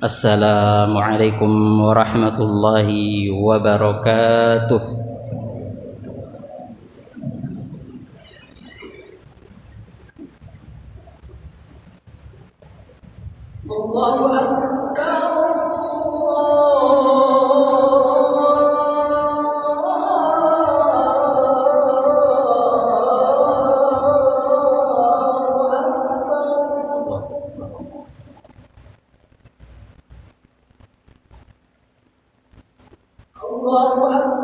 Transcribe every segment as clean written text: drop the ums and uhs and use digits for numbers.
Assalamualaikum warahmatullahi wabarakatuh. Allahu Akbar. Allahu Akbar.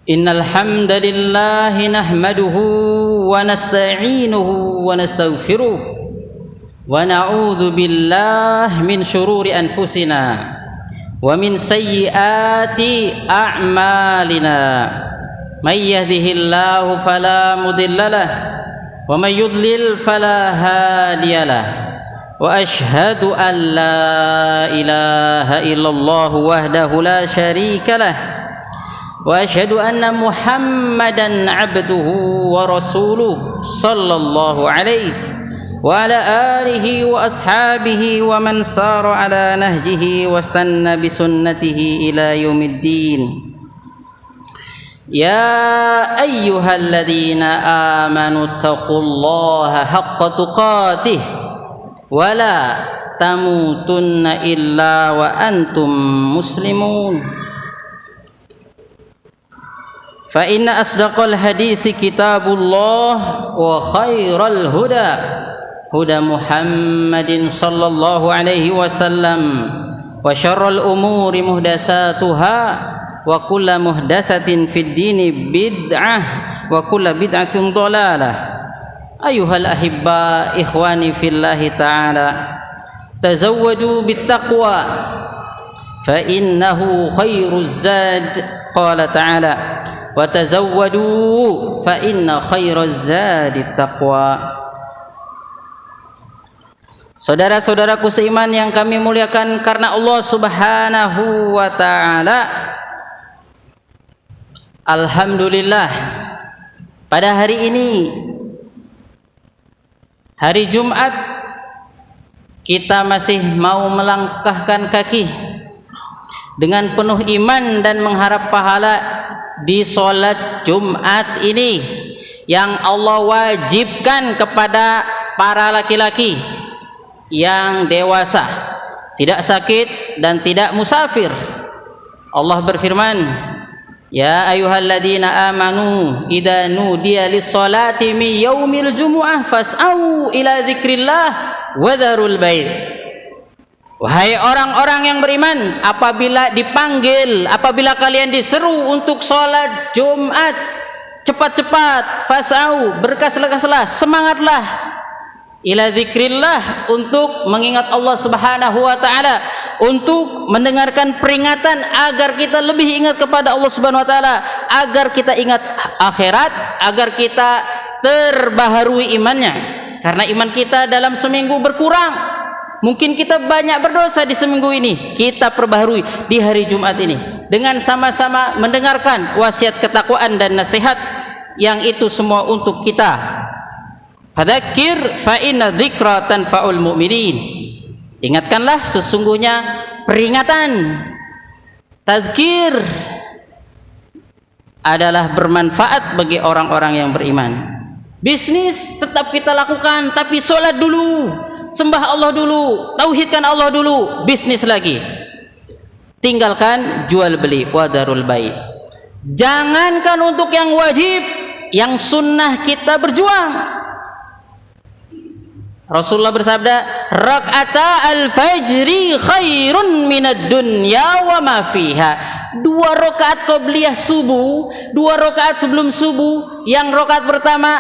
Innal hamdalillah nahmaduhu wa nasta'inuhu wa nastaghfiruh wa na'udzu billahi min shururi anfusina wa min sayyiati a'malina may yahdihillahu fala mudhillalah wa may yudlil fala hadiyalah wa ashhadu an la ilaha illallah wahdahu la syarikalah wa asyhadu anna Muhammadan abduhu wa rasuluh sallallahu alaihi wa ala alihi wa ashabihi wa man sara ala nahjihi wastanna bi sunnatihi ila yaumiddin. يا أيها الذين آمنوا اتقوا الله حق تقاته ولا تموتن إلا وأنتم مسلمون فإن أصدق الحديث كتاب الله وخير الهدى هدى محمد صلى الله عليه وسلم وشر الأمور محدثاتها وكل محدثة في الدين بدعة وكل بدعة ضلالة أيها الأحباء إخواني في الله تعالى تزودوا بالتقوى فإنه خير الزاد قال تعالى وتزودوا فإن خير الزاد التقوى. Saudara-saudaraku seiman yang kami muliakan karena Allah Subhanahu wa taala, alhamdulillah pada hari ini, hari Jumat, kita masih mau melangkahkan kaki dengan penuh iman dan mengharap pahala di sholat Jumat ini yang Allah wajibkan kepada para laki-laki yang dewasa, tidak sakit dan tidak musafir. Allah berfirman, ya ayyuhalladzina amanu idza nudiya lis-salati min yaumil jumu'ah fas'au ila dzikrillah wa dzarul bai'. Wahai orang-orang yang beriman, apabila dipanggil, apabila kalian diseru untuk sholat Jumat, cepat-cepat, fas'au, berkas-kaslah, semangatlah, ila dzikrillah, untuk mengingat Allah Subhanahu wa taala, untuk mendengarkan peringatan agar kita lebih ingat kepada Allah Subhanahu wa taala, agar kita ingat akhirat, agar kita terbaharui imannya. Karena iman kita dalam seminggu berkurang. Mungkin kita banyak berdosa di seminggu ini, kita perbaharui di hari Jumat ini dengan sama-sama mendengarkan wasiat ketakwaan dan nasihat yang itu semua untuk kita. Fadzakir fa inna dzikra tanfa'ul mu'minin. Ingatkanlah, sesungguhnya peringatan, tazkir adalah bermanfaat bagi orang-orang yang beriman. Bisnis tetap kita lakukan, tapi sholat dulu, sembah Allah dulu, tauhidkan Allah dulu, bisnis lagi. Tinggalkan jual beli, wadarul bai'. Jangankan untuk yang wajib, yang sunnah kita berjuang. Rasulullah bersabda, rak'ata al-fajri khairun minad dunya wa ma fiha. 2 rakaat qabliyah subuh, 2 rakaat sebelum subuh. Yang rakaat pertama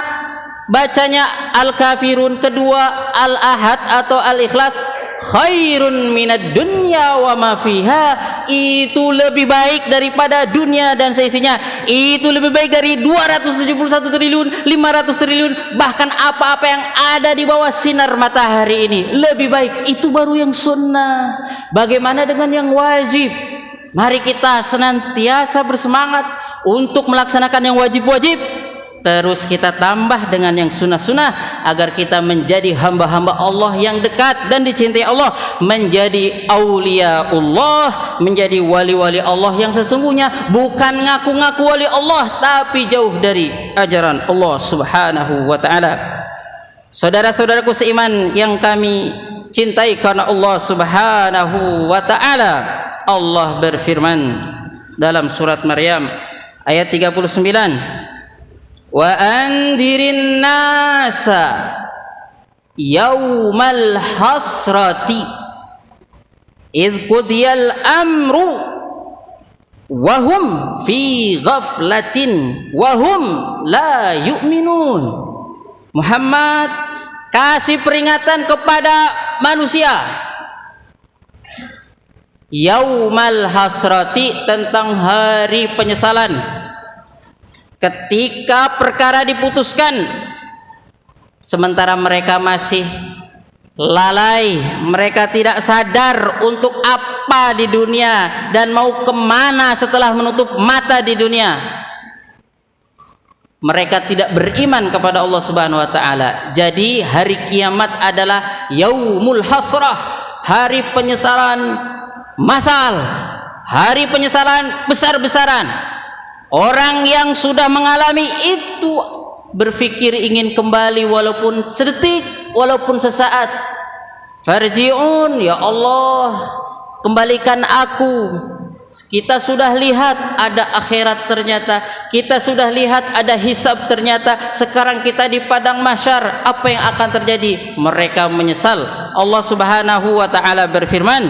bacanya Al-Kafirun, kedua Al-Ahad atau Al-Ikhlas, khairun minad dunya wa ma fiha. Itu lebih baik daripada dunia dan seisinya. Itu lebih baik dari 271 triliun, 500 triliun, bahkan apa-apa yang ada di bawah sinar matahari ini. Lebih baik. Itu baru yang sunnah. Bagaimana dengan yang wajib? Mari kita senantiasa bersemangat untuk melaksanakan yang wajib-wajib. Terus kita tambah dengan yang sunnah-sunnah agar kita menjadi hamba-hamba Allah yang dekat dan dicintai Allah, menjadi aulia Allah, menjadi wali-wali Allah yang sesungguhnya, bukan ngaku-ngaku wali Allah tapi jauh dari ajaran Allah Subhanahu wa taala. Saudara-saudaraku seiman yang kami cintai karena Allah Subhanahu wa taala, Allah berfirman dalam surat Maryam ayat 39, wa andirin nasa yaumal hasrati idh qudiyal amru wa hum fi ghaflatin wa hum la yu'minun. Muhammad, kasih peringatan kepada manusia yaumal hasrati, tentang hari penyesalan. Ketika perkara diputuskan sementara mereka masih lalai, mereka tidak sadar untuk apa di dunia dan mau kemana setelah menutup mata di dunia. Mereka tidak beriman kepada Allah Subhanahu wa taala. Jadi hari kiamat adalah yaumul hasrah, hari penyesalan massal, hari penyesalan besar-besaran. Orang yang sudah mengalami itu berpikir ingin kembali walaupun sedetik, walaupun sesaat. Farji'un, ya Allah, kembalikan aku. Kita sudah lihat ada akhirat ternyata, kita sudah lihat ada hisab ternyata. Sekarang kita di padang mahsyar, apa yang akan terjadi? Mereka menyesal. Allah Subhanahu wa taala berfirman,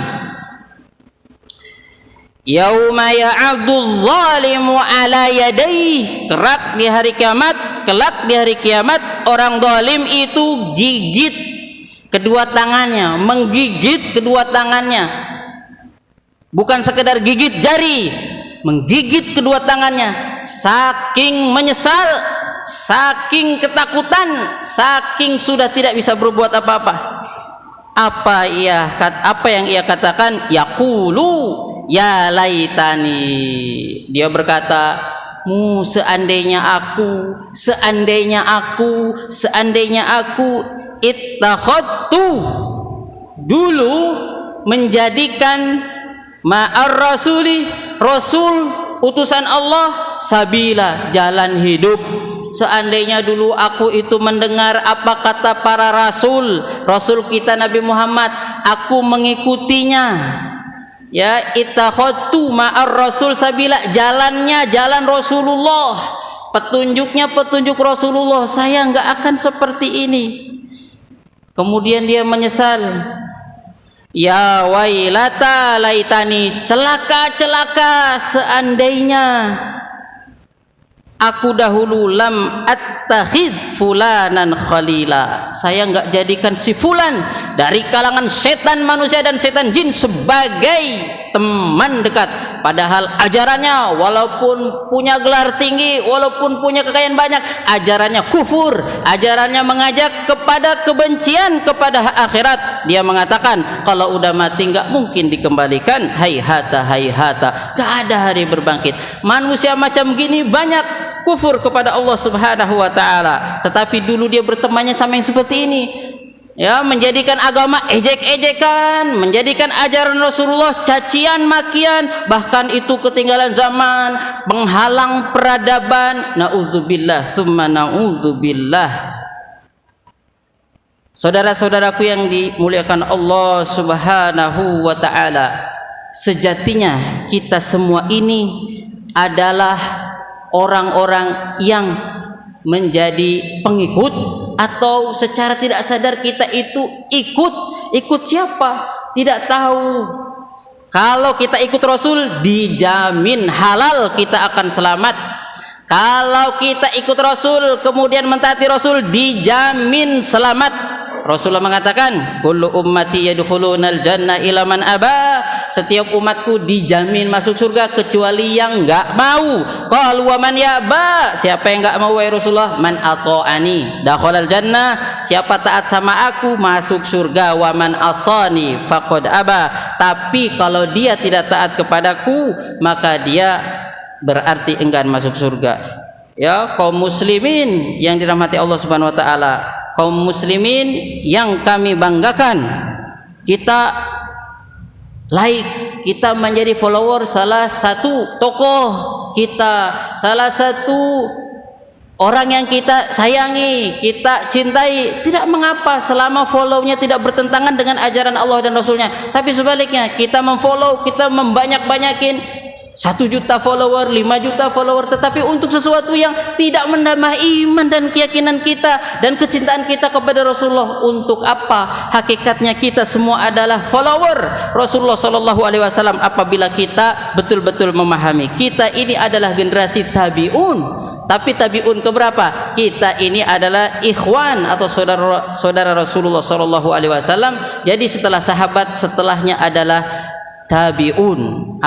yauma ya'addu zalimu ala yadayhi, kelak di hari kiamat orang zalim itu gigit kedua tangannya, menggigit kedua tangannya, bukan sekedar gigit jari, menggigit kedua tangannya, saking menyesal, saking ketakutan, saking sudah tidak bisa berbuat apa-apa. Apa yang ia katakan? Yaqulu ya laitani, dia berkata, seandainya aku ittakhadtu, dulu menjadikan ma'ar rasuli, rasul utusan Allah, sabila, jalan hidup. Seandainya dulu aku itu mendengar apa kata para rasul kita Nabi Muhammad, aku mengikutinya. Ya, ittakhadtu ma'ar rasul sabila, jalannya jalan Rasulullah, petunjuknya petunjuk Rasulullah, saya enggak akan seperti ini. Kemudian dia menyesal. Ya wailata laitani, celaka seandainya aku dahulu lam attakhid fulanan khalila, saya enggak jadikan si fulan dari kalangan setan manusia dan setan jin sebagai teman dekat. Padahal ajarannya walaupun punya gelar tinggi, walaupun punya kekayaan banyak, ajarannya kufur, ajarannya mengajak kepada kebencian kepada akhirat. Dia mengatakan kalau udah mati enggak mungkin dikembalikan, hayhata, enggak ada hari berbangkit. Manusia macam gini banyak kufur kepada Allah Subhanahu wa taala, tetapi dulu dia bertemannya sama yang seperti ini. Ya, menjadikan agama ejek-ejekan, menjadikan ajaran Rasulullah cacian makian, bahkan itu ketinggalan zaman, penghalang peradaban. Nauzubillah tsumma nauzubillah. Saudara-saudaraku yang dimuliakan Allah Subhanahu wa taala, sejatinya kita semua ini adalah orang-orang yang menjadi pengikut, atau secara tidak sadar kita itu ikut siapa? Tidak tahu. Kalau kita ikut Rasul, dijamin halal kita akan selamat. Kalau kita ikut Rasul kemudian mentaati Rasul, dijamin selamat. Rasulullah mengatakan, kullu ummati yadkhulunal jannah illa man aba, setiap umatku dijamin masuk surga kecuali yang enggak mau. Qalu wa man yaba, siapa yang enggak mau wahai Rasulullah? Man ata'ani dakhalal jannah, siapa taat sama aku masuk surga. Wa man asani faqad aba, tapi kalau dia tidak taat kepadaku maka dia berarti enggan masuk surga. Ya, kaum muslimin yang dirahmati Allah Subhanahu wa taala, kaum muslimin yang kami banggakan, kita kita menjadi follower salah satu tokoh kita, salah satu orang yang kita sayangi, kita cintai. Tidak mengapa selama follow-nya tidak bertentangan dengan ajaran Allah dan Rasulnya. Tapi sebaliknya, kita memfollow, kita membanyak-banyakin 1 juta follower, 5 juta follower, tetapi untuk sesuatu yang tidak menambah iman dan keyakinan kita dan kecintaan kita kepada Rasulullah. Untuk apa? Hakikatnya kita semua adalah follower Rasulullah sallallahu alaihi wasallam. Apabila kita betul-betul memahami, kita ini adalah generasi tabi'un. Tapi tabi'un keberapa? Kita ini adalah ikhwan atau saudara Rasulullah sallallahu alaihi wasallam. Jadi setelah sahabat, setelahnya adalah tabi'un,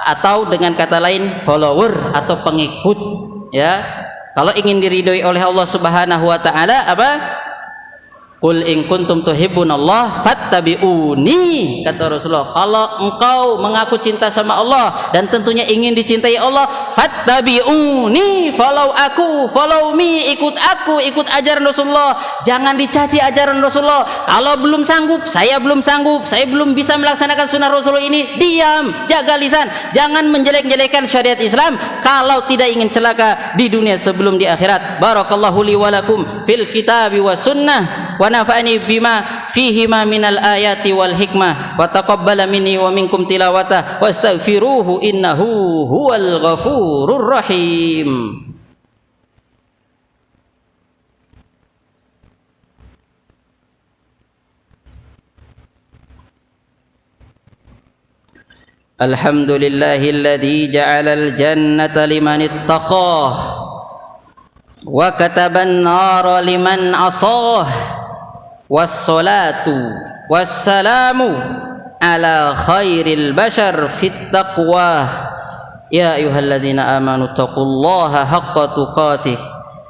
atau dengan kata lain follower atau pengikut. Ya, kalau ingin diridhoi oleh Allah Subhanahu wa taala, apa? Qul in kuntum tuhibbunallah fattabi'uni, kata Rasulullah. Kalau engkau mengaku cinta sama Allah dan tentunya ingin dicintai Allah, fattabi'uni, follow aku, follow me, ikut aku, ikut ajaran Rasulullah. Jangan dicaci ajaran Rasulullah. Kalau belum sanggup, saya belum sanggup, saya belum bisa melaksanakan sunnah Rasulullah ini, diam, jaga lisan. Jangan menjelek-jelekan syariat Islam kalau tidak ingin celaka di dunia sebelum di akhirat. Barakallahu li wa lakum fil kitabi was sunnah wa nafa'ani bima fihima minal ayati wal hikmah wa taqabbala minni wa minkum tilawatah wastaghfiruhu innahu huwal ghafurur rahim. Alhamdulillahilladzi ja'alal jannata liman ittaqah wa kataban nara liman asah. Wassalatu wassalamu ala khairil bashar fit taqwa. Ya ayyuhalladzina amanu taqullaha haqqa tuqatih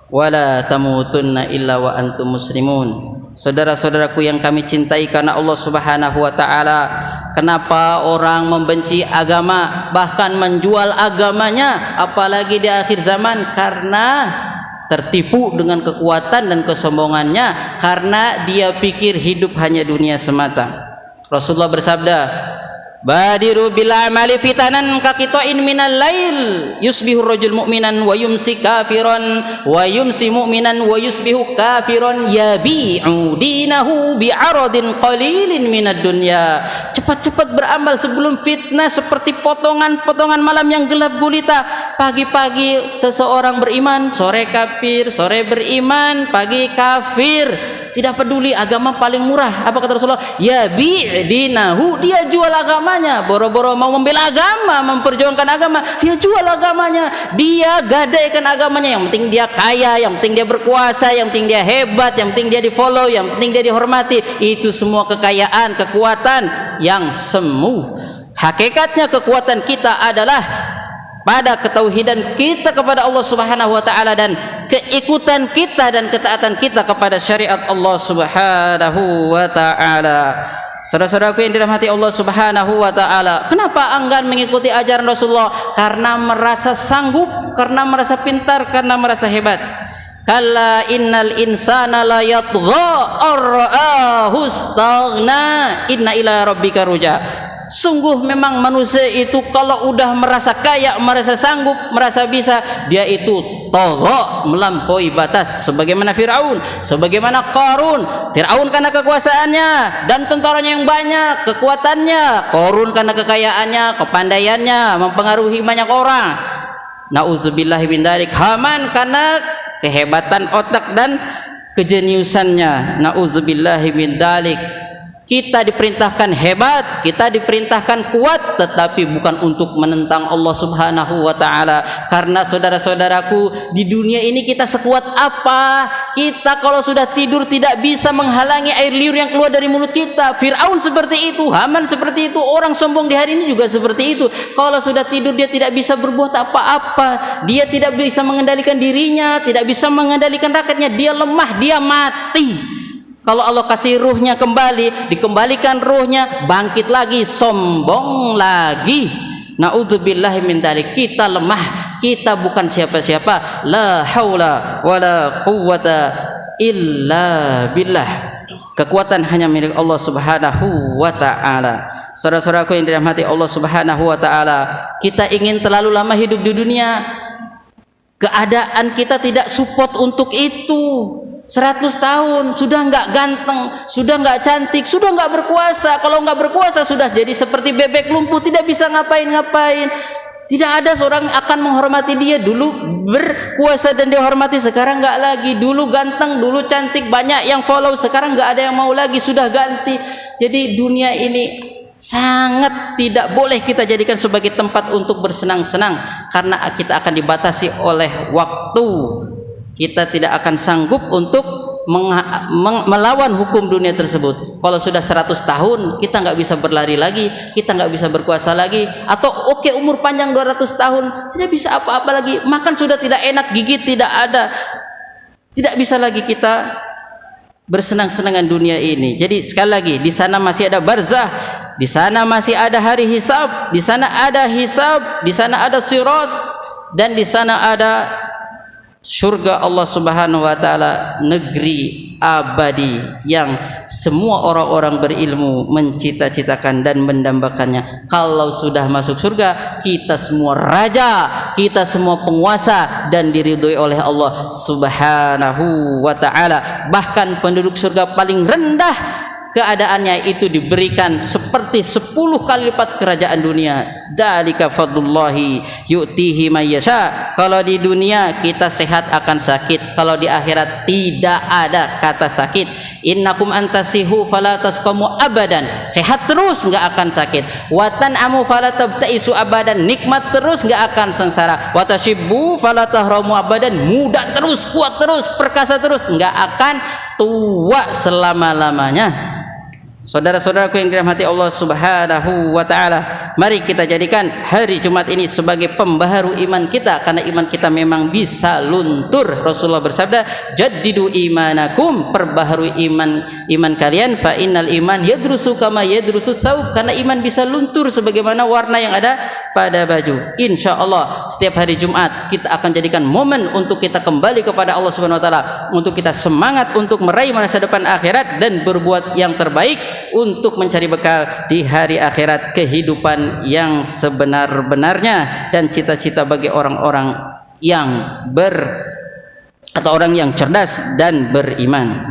wa la tamutunna illa wa antum muslimun. Saudara-saudaraku yang kami cintai karena Allah Subhanahu wa taala, kenapa orang membenci agama, bahkan menjual agamanya apalagi di akhir zaman? Karena tertipu dengan kekuatan dan kesombongannya, karena dia pikir hidup hanya dunia semata. Rasulullah bersabda, badiru bil amali fitanan kaqita'in minal lail yusbihu rajul mu'minan wa yumsi kafiran wa yumsi mu'minan wa yusbihu kafiran yabi'u dinahu bi'aradin qalilin minad dunya. Cepat-cepat beramal sebelum fitnah seperti potongan-potongan malam yang gelap gulita. Pagi-pagi seseorang beriman, sore kafir, sore beriman, pagi kafir. Tidak peduli, agama paling murah. Apa kata Rasulullah? Ya bi'dinahu, dia jual agamanya. Boro-boro mau membela agama, memperjuangkan agama, dia jual agamanya, dia gadaikan agamanya. Yang penting dia kaya, yang penting dia berkuasa, yang penting dia hebat, yang penting dia di follow, yang penting dia dihormati. Itu semua kekayaan, kekuatan yang semu. Hakikatnya kekuatan kita adalah pada ketauhidan kita kepada Allah Subhanahu wa taala dan keikutan kita dan ketaatan kita kepada syariat Allah Subhanahu wa taala. Saudara-saudaraku yang dirahmati Allah Subhanahu wa taala, kenapa enggan mengikuti ajaran Rasulullah? Karena merasa sanggup, karena merasa pintar, karena merasa hebat. Kalla innal insana la yatgha ar-ra'ahu istaghna inna ila rabbika ruja. Sungguh memang manusia itu kalau udah merasa kaya, merasa sanggup, merasa bisa, dia itu tagha, melampaui batas, sebagaimana Firaun, sebagaimana Qarun. Firaun karena kekuasaannya dan tentaranya yang banyak, kekuatannya. Qarun karena kekayaannya, kepandaiannya, mempengaruhi banyak orang. Nauzubillahi min dzalik. Haman karena kehebatan otak dan kejeniusannya. Nauzubillahi min dzalik. Kita diperintahkan hebat, kita diperintahkan kuat, tetapi bukan untuk menentang Allah Subhanahu wa taala. Karena saudara-saudaraku, di dunia ini kita sekuat apa? Kita kalau sudah tidur tidak bisa menghalangi air liur yang keluar dari mulut kita. Firaun seperti itu, Haman seperti itu, orang sombong di hari ini juga seperti itu. Kalau sudah tidur dia tidak bisa berbuat apa-apa. Dia tidak bisa mengendalikan dirinya, tidak bisa mengendalikan rakyatnya, dia lemah, dia mati. Kalau Allah kasih ruhnya kembali, dikembalikan ruhnya, bangkit lagi, sombong lagi. Na'udzubillahi min dzalik. Kita lemah, kita bukan siapa-siapa. La haula wala quwwata illa billah. Kekuatan hanya milik Allah Subhanahu wa taala. Saudara-saudaraku yang dirahmati Allah Subhanahu wa taala, kita ingin terlalu lama hidup di dunia. Keadaan kita tidak support untuk itu. 100 tahun sudah nggak ganteng, sudah nggak cantik, sudah nggak berkuasa. Kalau nggak berkuasa sudah jadi seperti bebek lumpuh, tidak bisa ngapain-ngapain. Tidak ada seorang akan menghormati dia. Dulu berkuasa dan dihormati, sekarang nggak lagi. Dulu ganteng, dulu cantik, banyak yang follow, sekarang nggak ada yang mau lagi, sudah ganti. Jadi dunia ini sangat tidak boleh kita jadikan sebagai tempat untuk bersenang-senang, karena kita akan dibatasi oleh waktu. Kita tidak akan sanggup untuk melawan hukum dunia tersebut. Kalau sudah 100 tahun kita nggak bisa berlari lagi, kita nggak bisa berkuasa lagi. Atau oke, umur panjang 200 tahun tidak bisa apa-apa lagi, makan sudah tidak enak, gigit tidak ada, tidak bisa lagi kita bersenang-senangan dunia ini. Jadi sekali lagi, di sana masih ada barzah, di sana masih ada hari hisab, di sana ada hisab, di sana ada sirat, dan di sana ada surga Allah Subhanahu wa taala, negeri abadi yang semua orang-orang berilmu mencita-citakan dan mendambakannya. Kalau sudah masuk surga, kita semua raja, kita semua penguasa dan diridhoi oleh Allah Subhanahu wa taala. Bahkan penduduk surga paling rendah keadaannya itu diberikan seperti 10 kali lipat kerajaan dunia. Dzalika fadlullahi yu'tihi may yasha. Kalau di dunia kita sehat akan sakit, kalau di akhirat tidak ada kata sakit. Innakum antasihu fala tasqamu abadan. Sehat terus enggak akan sakit. Wa tan'amu fala tabtaisu abadan. Nikmat terus enggak akan sengsara. Wa tashibbu fala tahramu abadan. Muda terus, kuat terus, perkasa terus, enggak akan tua selama-lamanya. Saudara-saudaraku yang dirahmati Allah Subhanahu wa taala, mari kita jadikan hari Jumat ini sebagai pembaharu iman kita, karena iman kita memang bisa luntur. Rasulullah bersabda, "Jaddidu imanakum," perbaharui iman kalian, fa innal iman yadrusu kama yadrusu thawb, karena iman bisa luntur sebagaimana warna yang ada pada baju. Insyaallah setiap hari Jumat kita akan jadikan momen untuk kita kembali kepada Allah Subhanahu wa taala, untuk kita semangat untuk meraih masa depan akhirat dan berbuat yang terbaik untuk mencari bekal di hari akhirat, kehidupan yang sebenar-benarnya dan cita-cita bagi orang-orang yang atau orang yang cerdas dan beriman.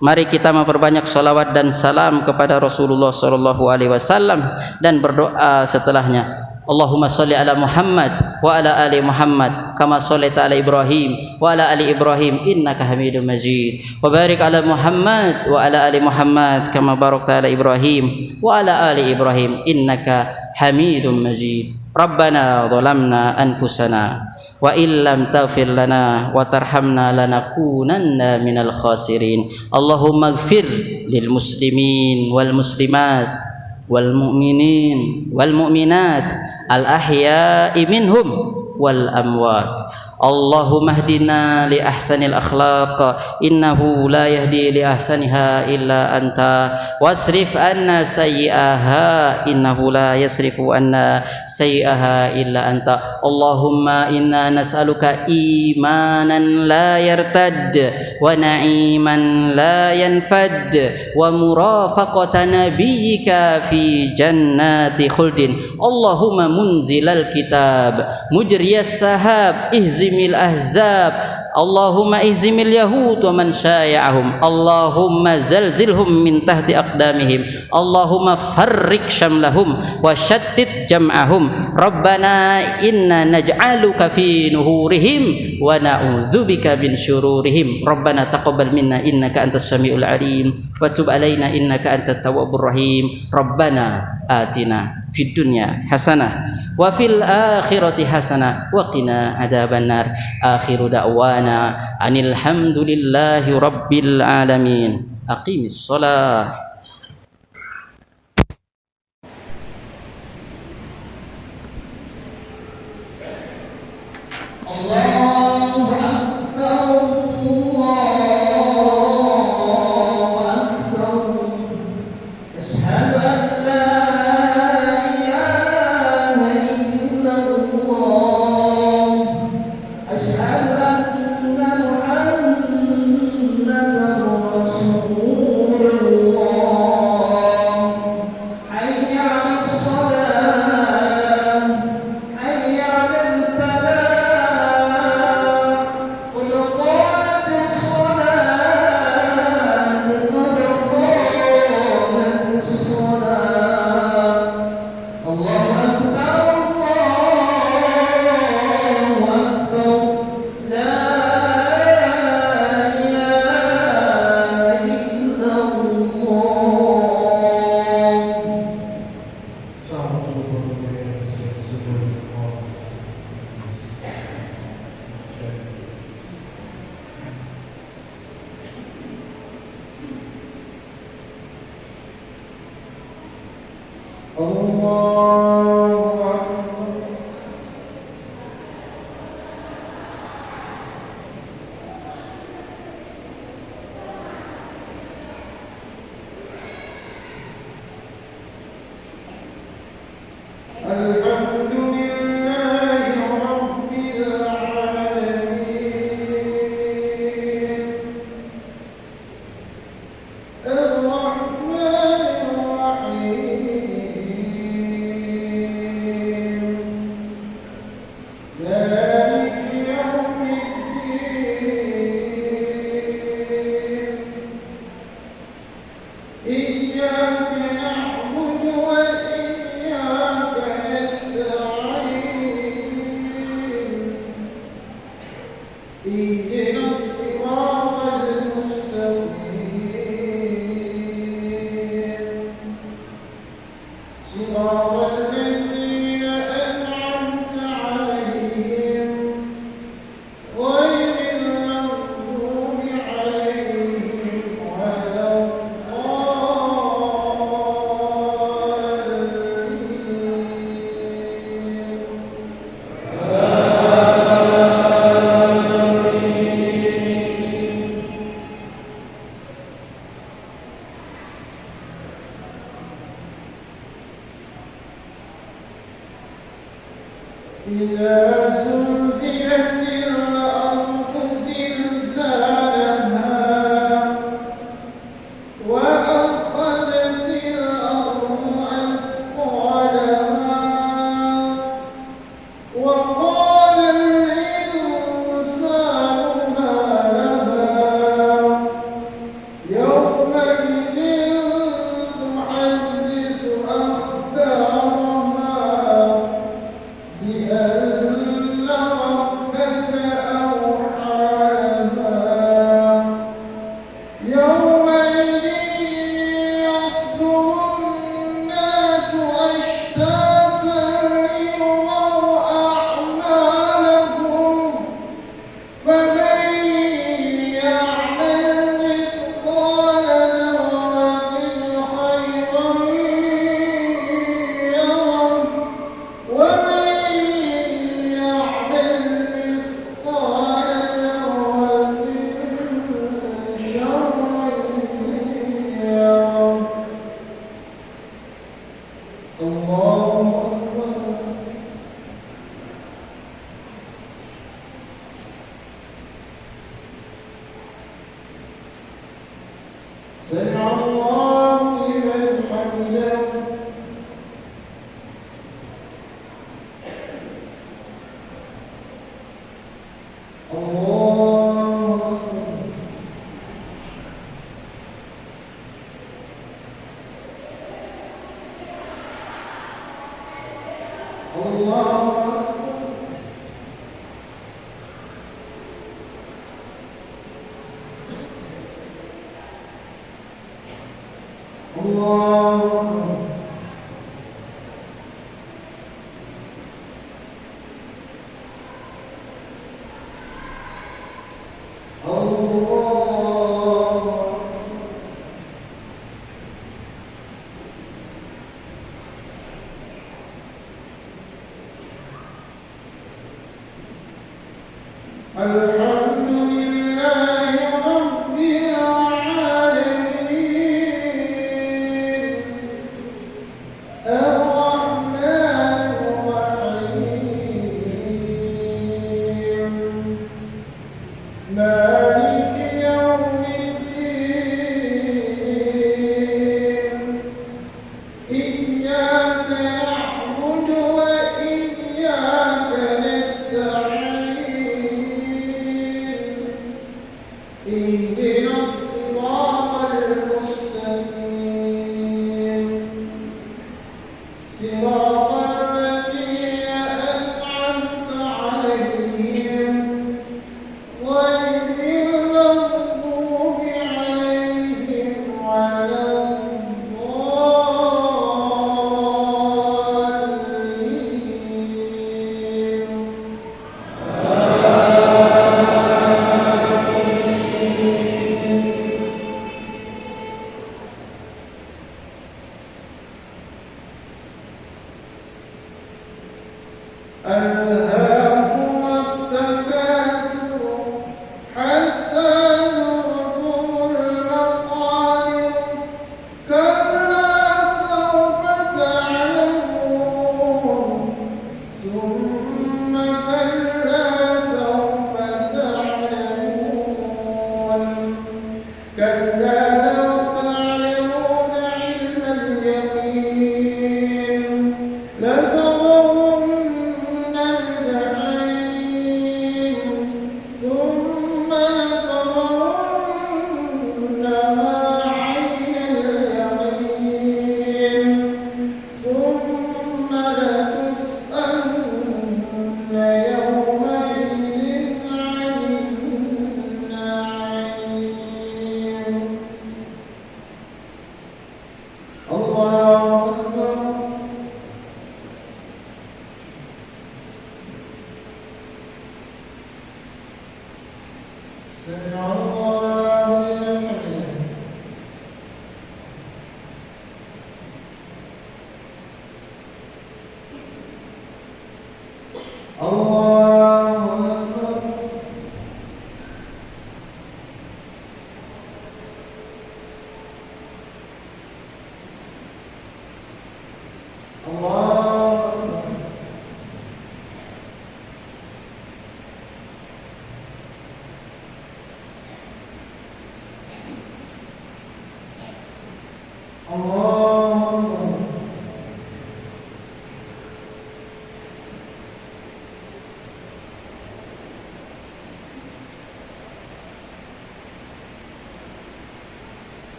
Mari kita memperbanyak salawat dan salam kepada Rasulullah sallallahu alaihi wasallam dan berdoa setelahnya. Allahumma salli ala Muhammad wa ala ali Muhammad kama shallaita ala Ibrahim wa ala ali Ibrahim innaka Hamidum Majid, wa barik ala Muhammad wa ala ali Muhammad kama barakta ala Ibrahim wa ala ali Ibrahim innaka Hamidum Majid. Rabbana zalamna anfusana wa illam taghfir lana wa tarhamna lanakunanna minal khasirin. Allahumma ighfir lil muslimin wal muslimat wal mu'minin wal mu'minat al ahya'i minhum wal amwat. Allahumma hdina li ahsanil akhlaq innahu la yahdi li ahsaniha illa anta, wasrif anna sayyi'aha innahu la yasrifu anna sayyi'aha illa anta. Allahumma inna nas'aluka imanan la yartad wa na'iman la yanfad wa murafaqata nabiyyika fi jannati khuldin. Allahumma munzilal kitab mujriyas sahab ihzimil ahzab. Allahumma ihzimil yahud wa man syaya'ahum. Allahumma zalzilhum min tahti aqdamihim. Allahumma farrik syamlahum wa syattit jam'ahum. Rabbana inna naj'aluka fi nuhurihim wa na'udzubika min syururihim. Rabbana taqabbal minna innaka antas samiul alim wa tub alaina innaka antat tawwabur rahim. Rabbana atina fid dunya hasanah wa fil akhirati hasanah wa qina adzabannar. Akhiru da'wana anil hamdulillahi rabbil alamin. Aqimis shalah. Allahu akbar, Allahu akbar. Asyhadu an la ilaha illallah, asyhadu anna Muhammadan rasulullah.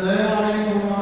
السلام عليكم